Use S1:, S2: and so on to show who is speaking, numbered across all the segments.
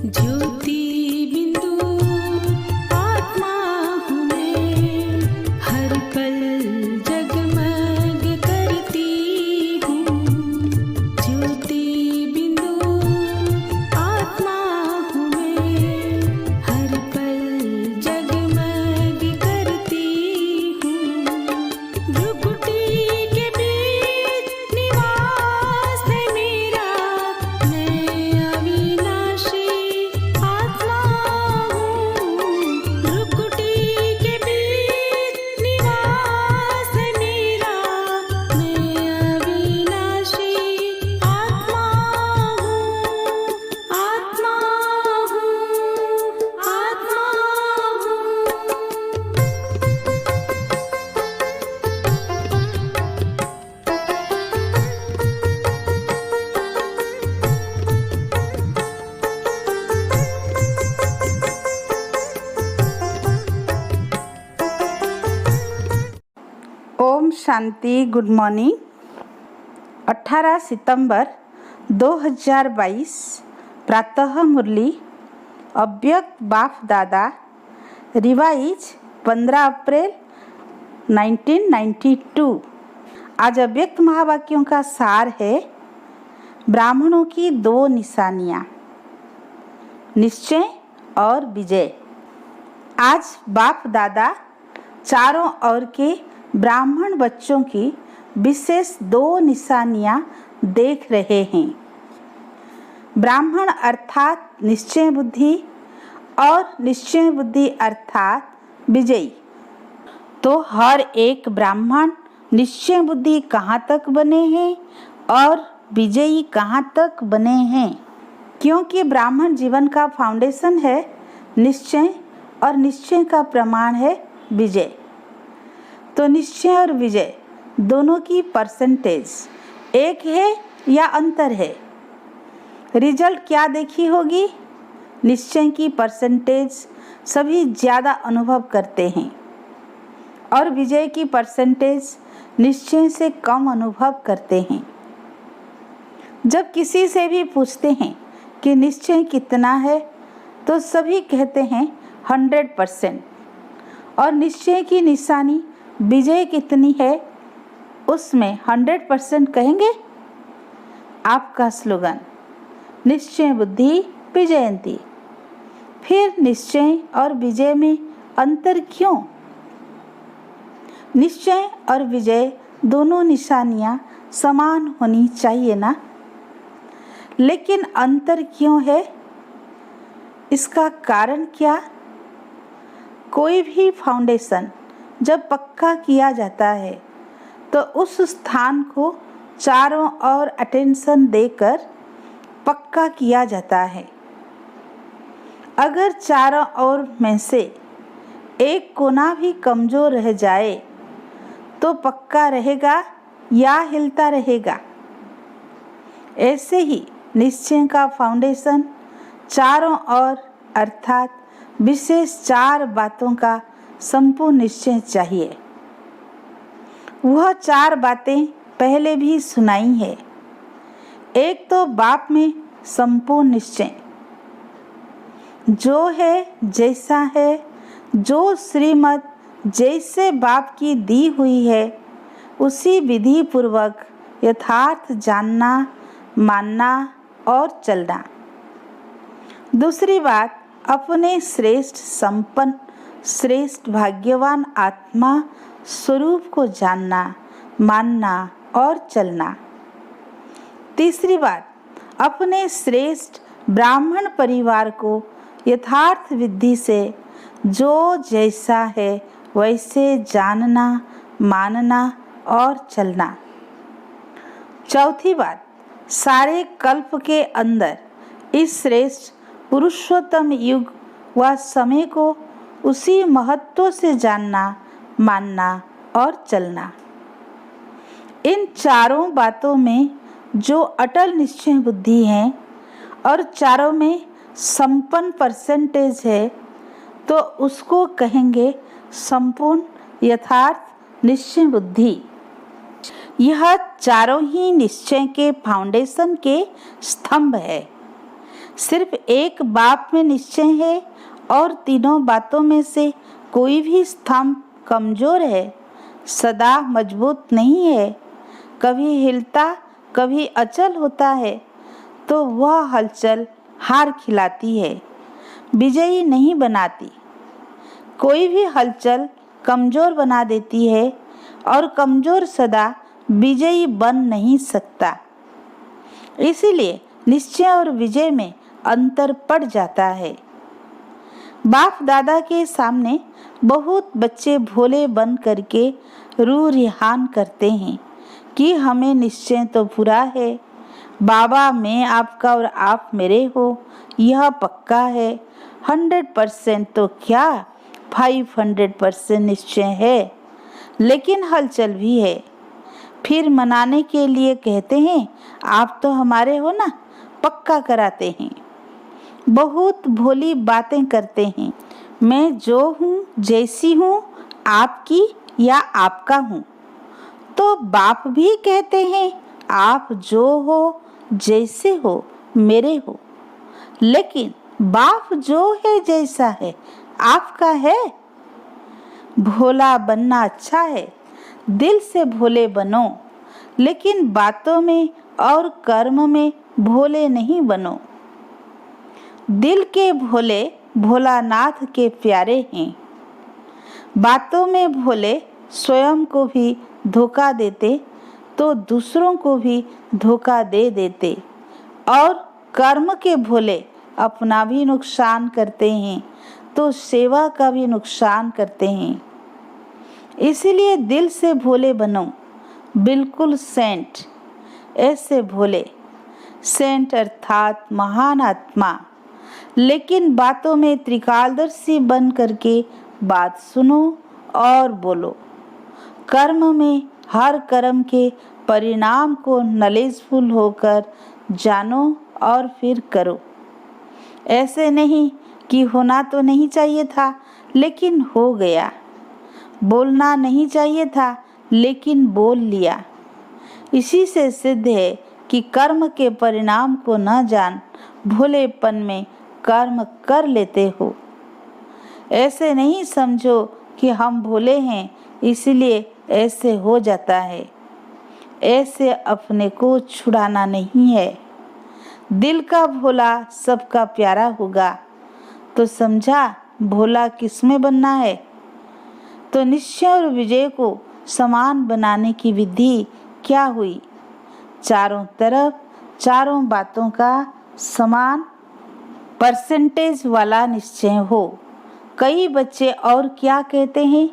S1: ज्योति बिंदु आत्मा हूँ मैं, हर पल जगमग करती हूँ। ज्योति बिंदु आत्मा हूँ मैं, हर पल जगमग करती हूँ। भ्रुकुटी के बीच निवास है मेरा, मैं अविनाशी आत्मा हूँ। भ्रुकुटी के बीच निवास है मेरा, मैं अविनाशी आत्मा हूँ, आत्मा हूँ, आत्मा
S2: ओम शांति। Good morning. 18 सितंबर 2022 प्रातः मुरली अव्यक्त बाप दादा रिवाइज 15 अप्रैल 1992। आज अव्यक्त महावाक्यों का सार है ब्राह्मणों की 2 निशानियाँ, निश्चय और विजय। आज बाप दादा चारों ओर के ब्राह्मण बच्चों की विशेष 2 निशानियां देख रहे हैं। ब्राह्मण अर्थात निश्चय बुद्धि और निश्चय बुद्धि अर्थात विजयी। तो हर एक ब्राह्मण निश्चय बुद्धि कहाँ तक बने हैं और विजयी कहाँ तक बने हैं, क्योंकि ब्राह्मण जीवन का फाउंडेशन है निश्चय और निश्चय का प्रमाण है विजय। तो निश्चय और विजय दोनों की परसेंटेज एक है या अंतर है? रिजल्ट क्या देखी होगी? निश्चय की परसेंटेज सभी ज़्यादा अनुभव करते हैं और विजय की परसेंटेज निश्चय से कम अनुभव करते हैं। जब किसी से भी पूछते हैं कि निश्चय कितना है, तो सभी कहते हैं 100%, और निश्चय की निशानी विजय कितनी है उसमें 100% कहेंगे। आपका स्लोगन निश्चय बुद्धि विजयंती। फिर निश्चय और विजय में अंतर क्यों? निश्चय और विजय दोनों निशानियां समान होनी चाहिए ना, लेकिन अंतर क्यों है? इसका कारण क्या? कोई भी फाउंडेशन जब पक्का किया जाता है तो उस स्थान को चारों ओर अटेंशन देकर पक्का किया जाता है। अगर चारों ओर में से एक कोना भी कमजोर रह जाए तो पक्का रहेगा या हिलता रहेगा? ऐसे ही निश्चय का फाउंडेशन चारों ओर अर्थात विशेष 4 बातों का संपूर्ण निश्चय चाहिए। वह 4 बातें पहले भी सुनाई है। एक तो बाप में संपूर्ण निश्चय, जो है जैसा है, जो श्रीमत जैसे बाप की दी हुई है उसी विधि पूर्वक यथार्थ जानना, मानना और चलना। दूसरी बात, अपने श्रेष्ठ संपन्न श्रेष्ठ भाग्यवान आत्मा स्वरूप को जानना, मानना और चलना। तीसरी बात, अपने श्रेष्ठ ब्राह्मण परिवार को यथार्थ विधि से जो जैसा है वैसे जानना, मानना और चलना। चौथी बात, सारे कल्प के अंदर इस श्रेष्ठ पुरुषोत्तम युग व समय को उसी महत्व से जानना, मानना और चलना। इन चारों बातों में जो अटल निश्चय बुद्धि है और चारों में संपन्न परसेंटेज है, तो उसको कहेंगे संपूर्ण यथार्थ निश्चय बुद्धि। यह चारों ही निश्चय के फाउंडेशन के स्तंभ है। सिर्फ एक बात में निश्चय है और तीनों बातों में से कोई भी स्तंभ कमजोर है, सदा मजबूत नहीं है, कभी हिलता कभी अचल होता है, तो वह हलचल हार खिलाती है, विजयी नहीं बनाती। कोई भी हलचल कमजोर बना देती है और कमजोर सदा विजयी बन नहीं सकता। इसीलिए निश्चय और विजय में अंतर पड़ जाता है। बाप दादा के सामने बहुत बच्चे भोले बन करके रू रिहान करते हैं कि हमें निश्चय तो पूरा है, बाबा मैं आपका और आप मेरे हो, यह पक्का है। 100% तो क्या 500% निश्चय है, लेकिन हलचल भी है। फिर मनाने के लिए कहते हैं आप तो हमारे हो ना, पक्का कराते हैं। बहुत भोली बातें करते हैं, मैं जो हूँ जैसी हूँ, आपकी या आपका हूँ। तो बाप भी कहते हैं आप जो हो जैसे हो मेरे हो, लेकिन बाप जो है जैसा है आपका है। भोला बनना अच्छा है, दिल से भोले बनो, लेकिन बातों में और कर्म में भोले नहीं बनो। दिल के भोले भोलानाथ के प्यारे हैं, बातों में भोले स्वयं को भी धोखा देते तो दूसरों को भी धोखा दे देते, और कर्म के भोले अपना भी नुकसान करते हैं तो सेवा का भी नुकसान करते हैं। इसलिए दिल से भोले बनो, बिल्कुल सेंट। ऐसे भोले सेंट अर्थात महान आत्मा, लेकिन बातों में त्रिकालदर्शी बन करके बात सुनो और बोलो। कर्म में हर कर्म के परिणाम को नॉलेजफुल होकर जानो और फिर करो। ऐसे नहीं कि होना तो नहीं चाहिए था लेकिन हो गया, बोलना नहीं चाहिए था लेकिन बोल लिया। इसी से सिद्ध है कि कर्म के परिणाम को न जान भोलेपन में कर्म कर लेते हो। ऐसे नहीं समझो कि हम भोले हैं इसलिए ऐसे हो जाता है। ऐसे अपने को छुड़ाना नहीं है। दिल का भोला सबका प्यारा होगा, तो समझा भोला किसमें बनना है। तो निश्चय और विजय को समान बनाने की विधि क्या हुई। चारों तरफ चारों बातों का समान परसेंटेज वाला निश्चय हो। कई बच्चे और क्या कहते हैं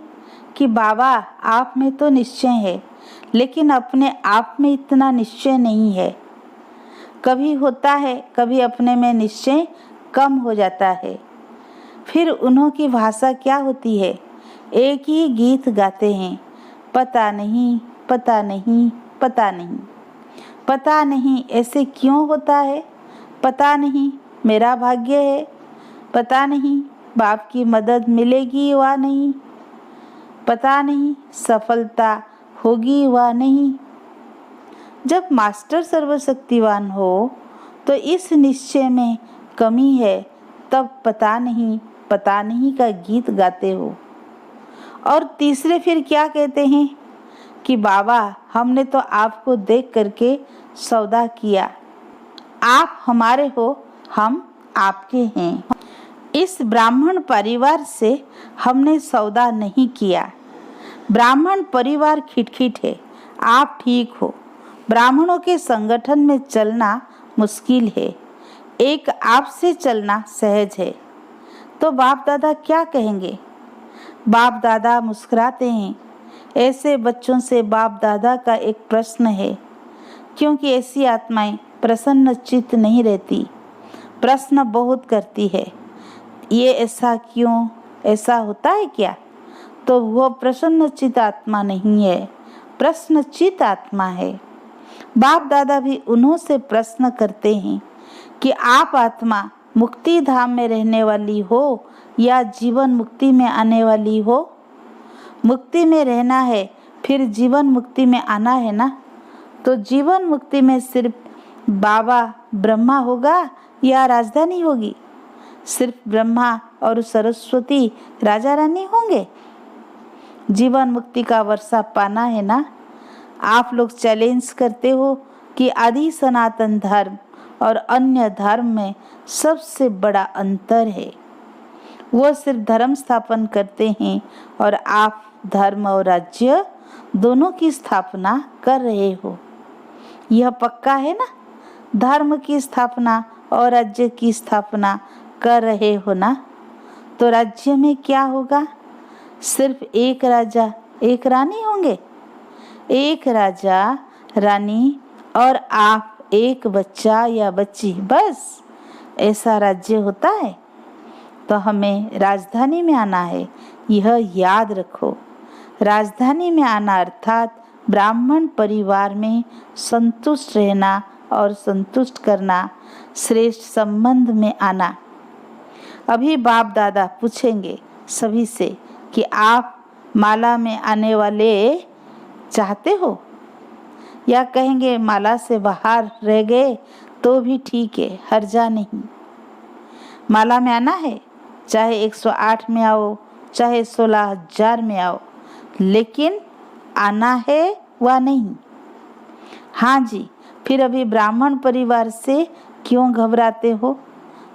S2: कि बाबा आप में तो निश्चय है, लेकिन अपने आप में इतना निश्चय नहीं है। कभी होता है, कभी अपने में निश्चय कम हो जाता है। फिर उन्हों की भाषा क्या होती है, एक ही गीत गाते हैं, पता नहीं पता नहीं पता नहीं पता नहीं ऐसे क्यों होता है, पता नहीं मेरा भाग्य है, पता नहीं बाप की मदद मिलेगी वा नहीं, पता नहीं सफलता होगी वा नहीं। जब मास्टर सर्वशक्तिवान हो तो इस निश्चय में कमी है, तब पता नहीं का गीत गाते हो। और तीसरे फिर क्या कहते हैं कि बाबा हमने तो आपको देख करके सौदा किया, आप हमारे हो हम आपके हैं। इस ब्राह्मण परिवार से हमने सौदा नहीं किया। ब्राह्मण परिवार खिटखिट है, आप ठीक हो। ब्राह्मणों के संगठन में चलना मुश्किल है, एक आपसे चलना सहज है। तो बाप दादा क्या कहेंगे। बाप दादा मुस्कुराते हैं। ऐसे बच्चों से बाप दादा का एक प्रश्न है, क्योंकि ऐसी आत्माएं प्रसन्न चित्त नहीं रहती, प्रश्न बहुत करती है। ये ऐसा क्यों, ऐसा होता है क्या। तो वो प्रसन्न चित्त आत्मा नहीं है, प्रश्न चित्त आत्मा है। बाप दादा भी उन्हों से प्रश्न करते हैं कि आप आत्मा मुक्ति धाम में रहने वाली हो या जीवन मुक्ति में आने वाली हो। मुक्ति में रहना है, फिर जीवन मुक्ति में आना है ना। तो जीवन मुक्ति में सिर्फ बाबा ब्रह्मा होगा या राजधानी होगी? सिर्फ ब्रह्मा और सरस्वती राजा रानी होंगे? जीवन मुक्ति का वर्षा पाना है ना? आप लोग चैलेंज करते हो कि आदि सनातन धर्म और अन्य धर्म में सबसे बड़ा अंतर है। वो सिर्फ धर्म स्थापन करते हैं और आप धर्म और राज्य दोनों की स्थापना कर रहे हो। यह पक्का है ना? धर्म की स्थापना और राज्य की स्थापना कर रहे हो ना? तो राज्य में क्या होगा? सिर्फ एक राजा एक रानी होंगे? एक राजा रानी और आप एक बच्चा या बच्ची, बस ऐसा राज्य होता है? तो हमें राजधानी में आना है, यह याद रखो। राजधानी में आना अर्थात ब्राह्मण परिवार में संतुष्ट रहना और संतुष्ट करना, श्रेष्ठ संबंध में आना। अभी बाप दादा पूछेंगे सभी से कि आप माला में आने वाले चाहते हो, या कहेंगे माला से बाहर रह गए तो भी ठीक है, हर्जा नहीं। माला में आना है, चाहे 108 में आओ, चाहे 16,000 में आओ, लेकिन आना है वा नहीं? हाँ जी। फिर अभी ब्राह्मण परिवार से क्यों घबराते हो?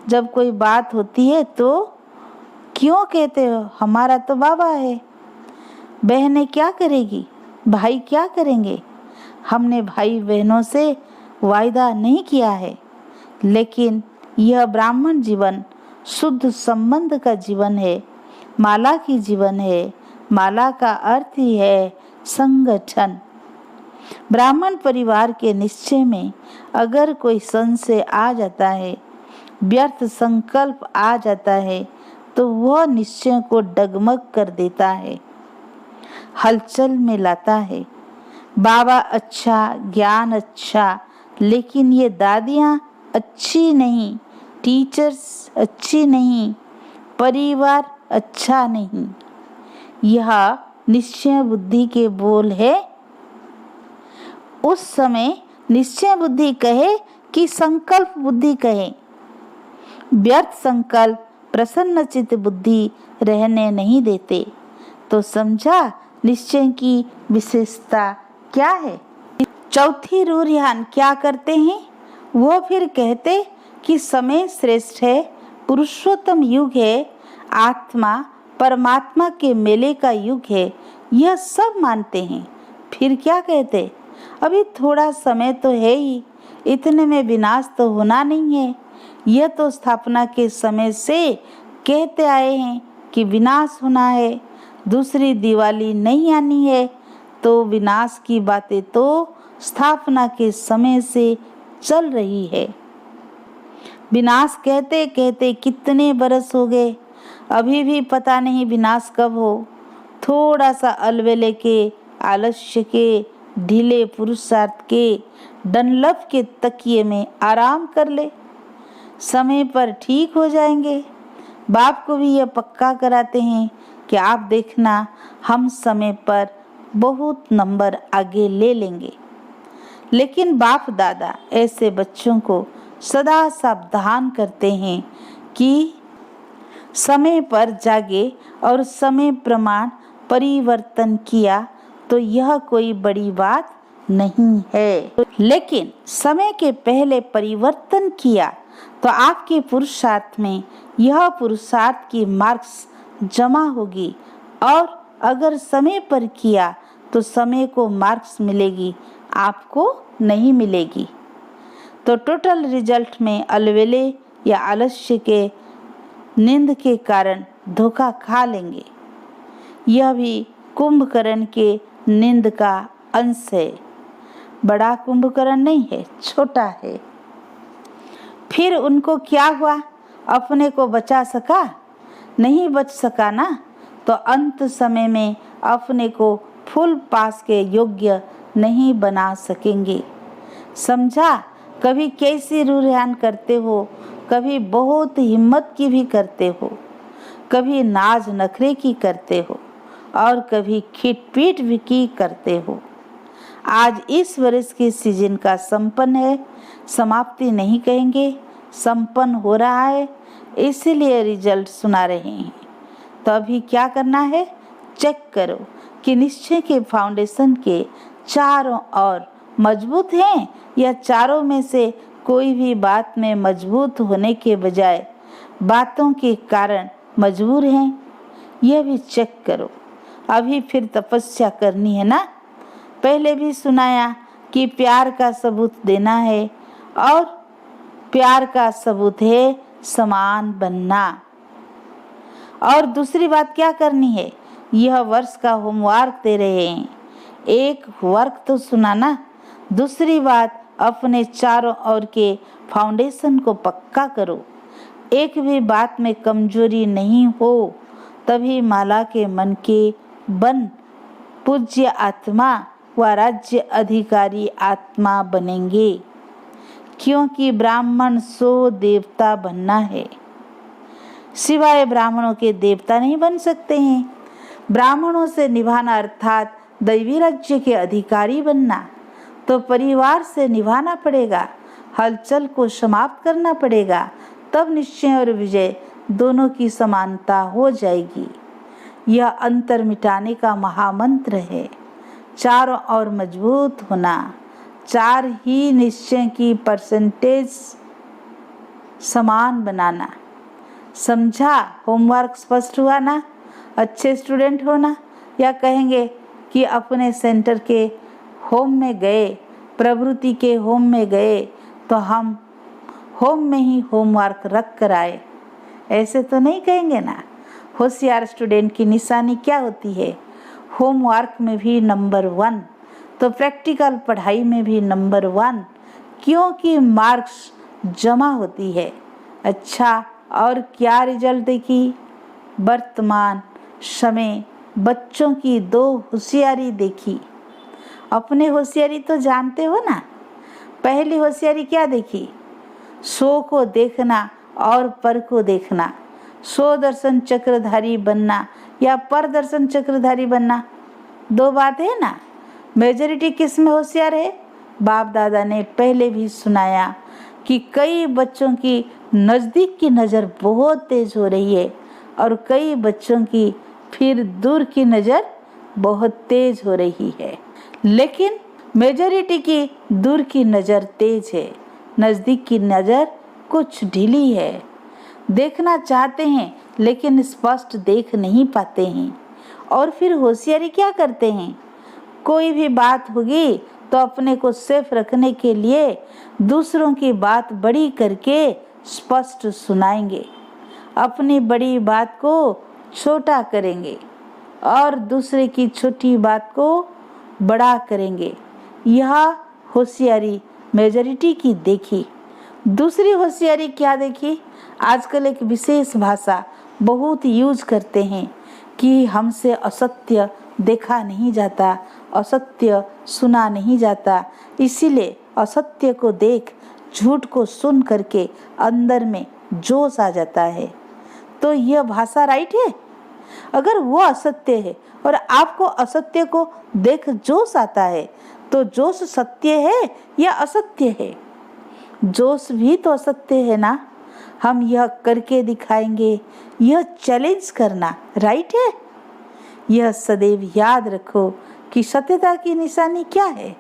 S2: जब कोई बात होती है तो क्यों कहते हो हमारा तो बाबा है? बहनें क्या करेगी? भाई क्या करेंगे? हमने भाई बहनों से वायदा नहीं किया है, लेकिन यह ब्राह्मण जीवन शुद्ध संबंध का जीवन है, माला की जीवन है। माला का अर्थ ही है संगठन। ब्राह्मण परिवार के निश्चय में अगर कोई संशय आ जाता है, व्यर्थ संकल्प आ जाता है, तो वह निश्चय को डगमग कर देता है, हलचल में लाता है। बाबा अच्छा, ज्ञान अच्छा, लेकिन ये दादियाँ अच्छी नहीं, टीचर्स अच्छी नहीं, परिवार अच्छा नहीं। यह निश्चय बुद्धि के बोल है। उस समय निश्चय बुद्धि कहे कि संकल्प बुद्धि कहे? व्यर्थ संकल्प प्रसन्न चित्त बुद्धि रहने नहीं देते। तो समझा निश्चय की विशेषता क्या है? चौथी रूरियान क्या करते हैं? वो फिर कहते कि समय श्रेष्ठ है, पुरुषोत्तम युग है, आत्मा परमात्मा के मेले का युग है, यह सब मानते हैं। फिर क्या कहते? अभी थोड़ा समय तो है ही, इतने में विनाश तो होना नहीं है। यह तो स्थापना के समय से कहते आए हैं कि विनाश होना है, दूसरी दिवाली नहीं आनी है। तो विनाश की बातें तो स्थापना के समय से चल रही है। विनाश कहते कहते कितने बरस हो गए, अभी भी पता नहीं विनाश कब हो। थोड़ा सा अलवेले के, आलस्य के, ढीले पुरुषार्थ के, डनलप के तकिए में आराम कर ले, समय पर ठीक हो जाएंगे। बाप को भी यह पक्का कराते हैं कि आप देखना हम समय पर बहुत नंबर आगे ले लेंगे। लेकिन बाप दादा ऐसे बच्चों को सदा सावधान करते हैं कि समय पर जागे और समय प्रमाण परिवर्तन किया तो यह कोई बड़ी बात नहीं है, लेकिन समय के पहले परिवर्तन किया तो आपके पुरुषार्थ में यह पुरुषार्थ की मार्क्स जमा होगी, और अगर समय पर किया तो समय को मार्क्स मिलेगी, आपको नहीं मिलेगी। तो टोटल रिजल्ट में अलवेले या आलस्य के, नींद के कारण धोखा खा लेंगे। यह भी कुंभकर्ण के नींद का अंश है, बड़ा कुंभकर्ण नहीं है, छोटा है। फिर उनको क्या हुआ? अपने को बचा सका? नहीं बच सका ना। तो अंत समय में अपने को फुल पास के योग्य नहीं बना सकेंगे। समझा? कभी कैसी रूरियान करते हो, कभी बहुत हिम्मत की भी करते हो, कभी नाज नखरे की करते हो, और कभी खिटपीट भी की करते हो। आज इस वर्ष के सीजन का संपन्न है, समाप्ति नहीं कहेंगे, संपन्न हो रहा है, इसीलिए रिजल्ट सुना रहे हैं। तो अभी क्या करना है, चेक करो कि निश्चय के फाउंडेशन के चारों ओर मजबूत हैं या चारों में से कोई भी बात में मजबूत होने के बजाय बातों के कारण मजबूर हैं। यह भी चेक करो। अभी फिर तपस्या करनी है ना। पहले भी सुनाया कि प्यार का सबूत देना है और प्यार का सबूत है समान बनना। और दूसरी बात क्या करनी है, यह वर्ष का होमवर्क दे रहे हैं। एक वर्क तो सुनाना, दूसरी बात अपने चारों ओर के फाउंडेशन को पक्का करो। एक भी बात में कमजोरी नहीं हो, तभी माला के मन के बन पूज्य आत्मा व राज्य अधिकारी आत्मा बनेंगे, क्योंकि ब्राह्मण सो देवता बनना है। सिवाय ब्राह्मणों के देवता नहीं बन सकते हैं। ब्राह्मणों से निभाना अर्थात दैवी राज्य के अधिकारी बनना, तो परिवार से निभाना पड़ेगा, हलचल को समाप्त करना पड़ेगा, तब निश्चय और विजय दोनों की समानता हो जाएगी। यह अंतर मिटाने का महामंत्र है। चारों ओर मजबूत होना, 4 ही निश्चय की परसेंटेज समान बनाना। समझा? होमवर्क स्पष्ट हुआ ना? अच्छे स्टूडेंट होना, या कहेंगे कि अपने सेंटर के होम में गए, प्रवृत्ति के होम में गए तो हम होम में ही होमवर्क रख कर आए, ऐसे तो नहीं कहेंगे ना। होशियार स्टूडेंट की निशानी क्या होती है, होमवर्क में भी नंबर 1, तो प्रैक्टिकल पढ़ाई में भी नंबर 1, क्योंकि मार्क्स जमा होती है। अच्छा, और क्या रिजल्ट देखी? वर्तमान समय बच्चों की 2 होशियारी देखी। अपने होशियारी तो जानते हो ना। पहली होशियारी क्या देखी? सो को देखना और पर को देखना। सो दर्शन चक्रधारी बनना या पर दर्शन चक्रधारी बनना, 2 बात है ना। मेजॉरिटी किस में होशियार है? बाप दादा ने पहले भी सुनाया कि कई बच्चों की नज़दीक की नज़र बहुत तेज हो रही है और कई बच्चों की फिर दूर की नज़र बहुत तेज हो रही है। लेकिन मेजॉरिटी की दूर की नज़र तेज है, नज़दीक की नज़र कुछ ढीली है। देखना चाहते हैं लेकिन स्पष्ट देख नहीं पाते हैं। और फिर होशियारी क्या करते हैं? कोई भी बात होगी तो अपने को सेफ रखने के लिए दूसरों की बात बड़ी करके स्पष्ट सुनाएंगे, अपनी बड़ी बात को छोटा करेंगे और दूसरे की छोटी बात को बड़ा करेंगे। यह होशियारी मेजॉरिटी की देखी। दूसरी होशियारी क्या देखी? आजकल एक विशेष भाषा बहुत यूज करते हैं कि हमसे असत्य देखा नहीं जाता, असत्य सुना नहीं जाता, इसीलिए असत्य को देख, झूठ को सुन करके अंदर में जोश आ जाता है। तो यह भाषा राइट है? अगर वो असत्य है और आपको असत्य को देख जोश आता है, तो जोश सत्य है या असत्य है? जोश भी तो असत्य है ना। हम यह करके दिखाएंगे, यह चैलेंज करना राइट है। यह सदैव याद रखो कि सत्यता की निशानी क्या है।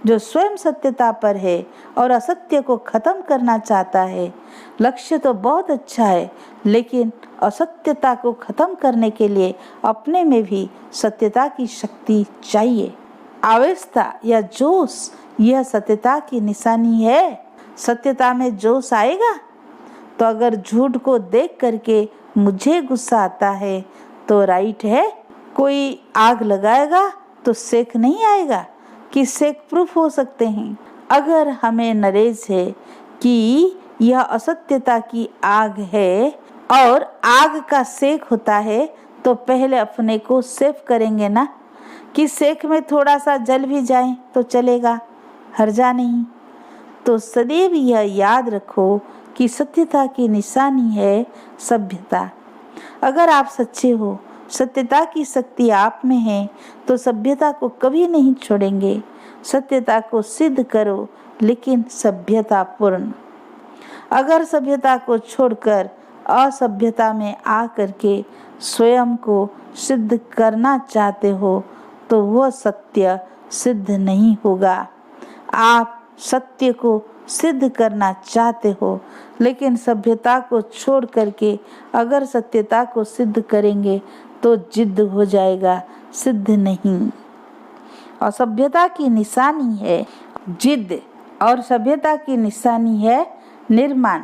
S2: जो स्वयं सत्यता पर है और असत्य को खत्म करना चाहता है, लक्ष्य तो बहुत अच्छा है, लेकिन असत्यता को खत्म करने के लिए अपने में भी सत्यता की शक्ति चाहिए। आवेशता या जोश, यह सत्यता की निशानी है। सत्यता में जोश आएगा तो अगर झूठ को देख करके मुझे गुस्सा आता है तो राइट है। कोई आग लगाएगा तो सेक नहीं आएगा कि सेक प्रूफ हो सकते हैं। अगर हमें नॉलेज है कि यह असत्यता की आग है और आग का सेक होता है, तो पहले अपने को सेफ करेंगे ना, कि सेक में थोड़ा सा जल भी जाए तो चलेगा, हर्जा नहीं। तो सदैव यह याद रखो कि सत्यता की निशानी है सभ्यता। अगर आप सच्चे हो, सत्यता की शक्ति आप में है, तो सभ्यता को कभी नहीं छोड़ेंगे। सत्यता को सिद्ध करो, लेकिन सभ्यता पूर्ण। अगर सभ्यता को छोड़कर असभ्यता में आकर के स्वयं को सिद्ध करना चाहते हो तो वह सत्य सिद्ध नहीं होगा। आप सत्य को सिद्ध करना चाहते हो, लेकिन सभ्यता को छोड़ करके अगर सत्यता को सिद्ध करेंगे तो जिद्द हो जाएगा, सिद्ध नहीं। और सभ्यता की निशानी है जिद्द, और सभ्यता की निशानी है निर्माण।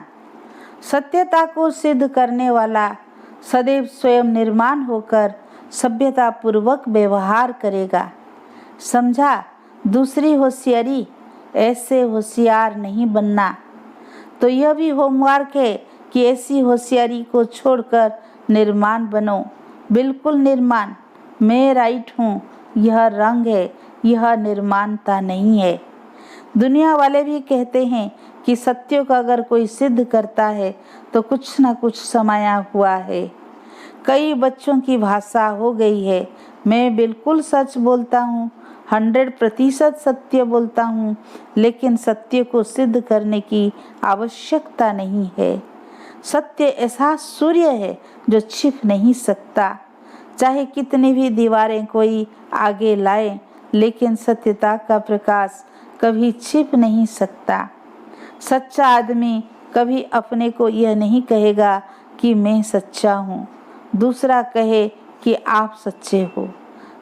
S2: सत्यता को सिद्ध करने वाला सदैव स्वयं निर्माण होकर सभ्यता पूर्वक व्यवहार करेगा। समझा? दूसरी होशियारी, ऐसे होशियार नहीं बनना। तो यह भी होमवर्क है कि ऐसी होशियारी को छोड़कर निर्माण बनो, बिल्कुल निर्माण। मैं राइट हूँ, यह रंग है, यह निर्माणता नहीं है। दुनिया वाले भी कहते हैं कि सत्य को अगर कोई सिद्ध करता है तो कुछ न कुछ समाया हुआ है। कई बच्चों की भाषा हो गई है, मैं बिल्कुल सच बोलता हूँ, 100% सत्य बोलता हूँ, लेकिन सत्य को सिद्ध करने की आवश्यकता नहीं है। सत्य ऐसा सूर्य है जो छिप नहीं सकता, चाहे कितनी भी दीवारें कोई आगे लाए, लेकिन सत्यता का प्रकाश कभी छिप नहीं सकता। सच्चा आदमी कभी अपने को यह नहीं कहेगा कि मैं सच्चा हूँ, दूसरा कहे कि आप सच्चे हो।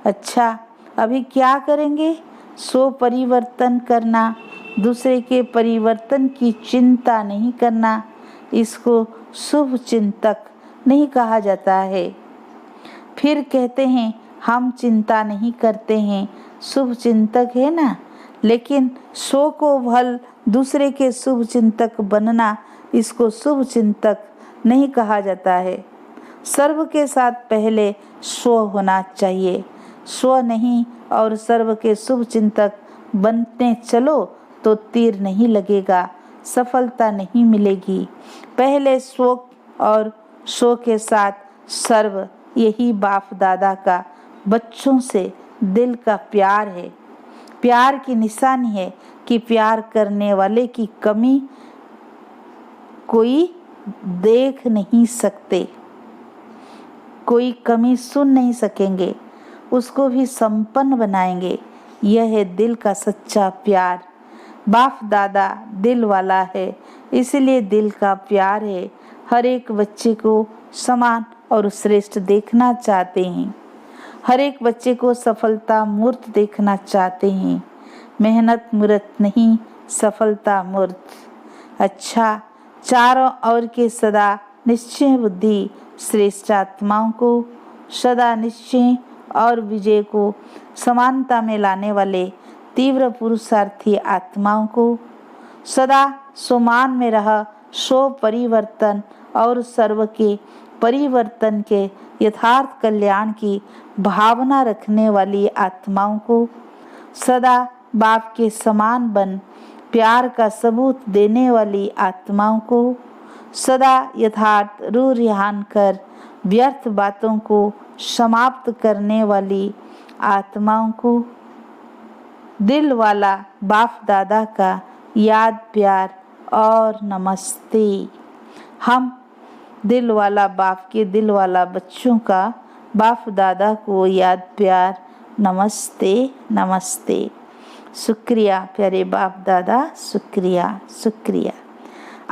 S2: अच्छा, अभी क्या करेंगे? स्व परिवर्तन करना, दूसरे के परिवर्तन की चिंता नहीं करना। इसको शुभ चिंतक नहीं कहा जाता है। फिर कहते हैं हम चिंता नहीं करते हैं, शुभ चिंतक है ना, लेकिन स्व को भल दूसरे के शुभ चिंतक बनना, इसको शुभ चिंतक नहीं कहा जाता है। सर्व के साथ पहले स्व होना चाहिए। स्व नहीं और सर्व के शुभ चिंतक बनते चलो तो तीर नहीं लगेगा, सफलता नहीं मिलेगी। पहले स्व और स्व के साथ सर्व, यही बाप दादा का बच्चों से दिल का प्यार है। प्यार की निशानी है कि प्यार करने वाले की कमी कोई देख नहीं सकते, कोई कमी सुन नहीं सकेंगे, उसको भी संपन्न बनाएंगे। यह है दिल का सच्चा प्यार। बाप दादा दिल वाला है, इसलिए दिल का प्यार है। हर एक बच्चे को समान और श्रेष्ठ देखना चाहते हैं। हर एक बच्चे को सफलता मूर्त देखना चाहते हैं। मेहनत मूर्त नहीं, सफलता मूर्त। अच्छा, चारों ओर के सदा निश्चय बुद्धि श्रेष्ठ आत्माओं को, सदा निश्चय और विजय को समानता में लाने वाले तीव्र पुरुषार्थी आत्माओं को, सदा समान में रह स्व परिवर्तन और सर्व के परिवर्तन के यथार्थ कल्याण की भावना रखने वाली आत्माओं को, सदा बाप के समान बन प्यार का सबूत देने वाली आत्माओं को, सदा यथार्थ रूरिहान कर व्यर्थ बातों को समाप्त करने वाली आत्माओं को, दिल वाला बाप दादा का याद प्यार और नमस्ते। हम दिल वाला बाप के दिल वाला बच्चों का बाप दादा को याद प्यार नमस्ते नमस्ते। शुक्रिया प्यारे बाप दादा, शुक्रिया शुक्रिया।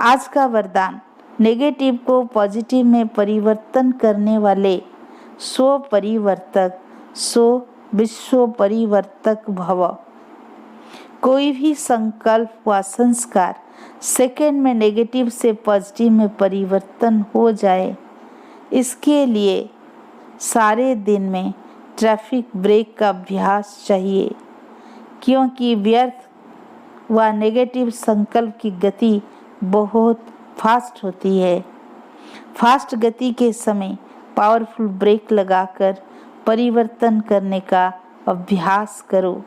S2: आज का वरदान, नेगेटिव को पॉजिटिव में परिवर्तन करने वाले स्व परिवर्तक, स्व विश्व परिवर्तक भव। कोई भी संकल्प व संस्कार सेकंड में नेगेटिव से पॉजिटिव में परिवर्तन हो जाए, इसके लिए सारे दिन में ट्रैफिक ब्रेक का अभ्यास चाहिए, क्योंकि व्यर्थ व नेगेटिव संकल्प की गति बहुत फास्ट होती है। फास्ट गति के समय पावरफुल ब्रेक लगाकर परिवर्तन करने का अभ्यास करो,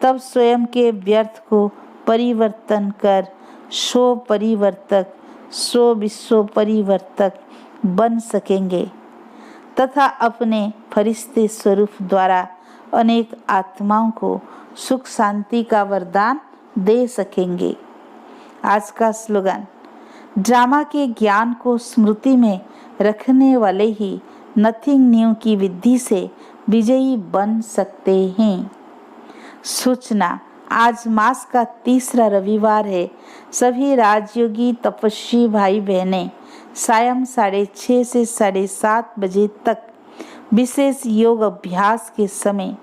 S2: तब स्वयं के व्यर्थ को परिवर्तन कर स्व परिवर्तक, स्व विश्व परिवर्तक बन सकेंगे तथा अपने फरिश्ते स्वरूप द्वारा अनेक आत्माओं को सुख शांति का वरदान दे सकेंगे। आज का स्लोगन, ड्रामा के ज्ञान को स्मृति में रखने वाले ही नथिंग न्यू की विधि से विजयी बन सकते हैं। सूचना, आज मास का तीसरा रविवार है। सभी राजयोगी तपस्वी भाई बहनें सायं 6:30 से 7:30 बजे तक विशेष योग अभ्यास के समय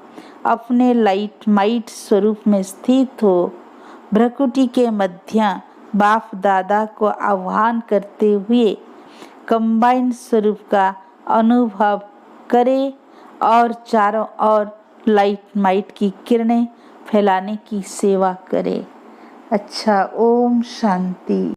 S2: अपने लाइट माइट स्वरूप में स्थित हो भ्रकुटी के मध्य बाप दादा को आह्वान करते हुए कंबाइंड स्वरूप का अनुभव करें और चारों ओर लाइट माइट की किरणें फैलाने की सेवा करें। अच्छा, ओम शांति।